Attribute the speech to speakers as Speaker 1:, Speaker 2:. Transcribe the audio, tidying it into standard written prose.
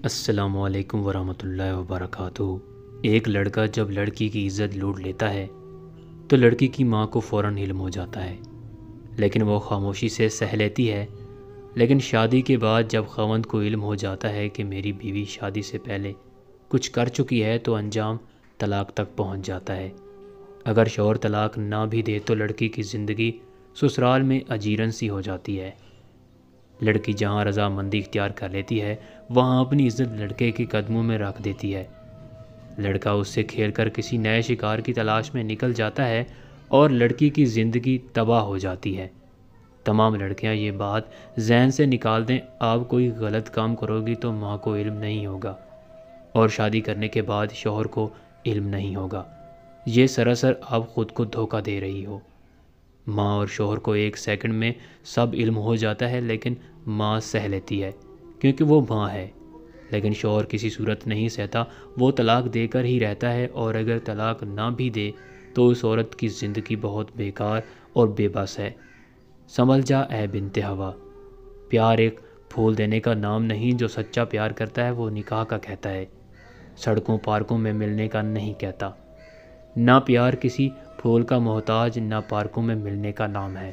Speaker 1: السلام علیکم ورحمۃ اللہ وبرکاتہ۔ ایک لڑکا جب لڑکی کی عزت لوٹ لیتا ہے تو لڑکی کی ماں کو فوراً علم ہو جاتا ہے، لیکن وہ خاموشی سے سہ لیتی ہے۔ لیکن شادی کے بعد جب خاوند کو علم ہو جاتا ہے کہ میری بیوی شادی سے پہلے کچھ کر چکی ہے تو انجام طلاق تک پہنچ جاتا ہے۔ اگر شوہر طلاق نہ بھی دے تو لڑکی کی زندگی سسرال میں اجیرن سی ہو جاتی ہے۔ لڑکی جہاں رضامندی اختیار کر لیتی ہے وہاں اپنی عزت لڑکے کے قدموں میں رکھ دیتی ہے۔ لڑکا اس سے کھیل کر کسی نئے شکار کی تلاش میں نکل جاتا ہے اور لڑکی کی زندگی تباہ ہو جاتی ہے۔ تمام لڑکیاں یہ بات ذہن سے نکال دیں، آپ کوئی غلط کام کرو گی تو ماں کو علم نہیں ہوگا اور شادی کرنے کے بعد شوہر کو علم نہیں ہوگا۔ یہ سراسر آپ خود کو دھوکہ دے رہی ہو۔ ماں اور شوہر کو ایک سیکنڈ میں سب علم ہو جاتا ہے، لیکن ماں سہ لیتی ہے کیونکہ وہ ماں ہے، لیکن شوہر کسی صورت نہیں سہتا، وہ طلاق دے کر ہی رہتا ہے، اور اگر طلاق نہ بھی دے تو اس عورت کی زندگی بہت بیکار اور بے بس ہے۔ سنبھل جا اے بنت ہوا، پیار ایک پھول دینے کا نام نہیں، جو سچا پیار کرتا ہے وہ نکاح کا کہتا ہے، سڑکوں پارکوں میں ملنے کا نہیں کہتا۔ نہ پیار کسی پھول کا محتاج، نہ پارکوں میں ملنے کا نام ہے۔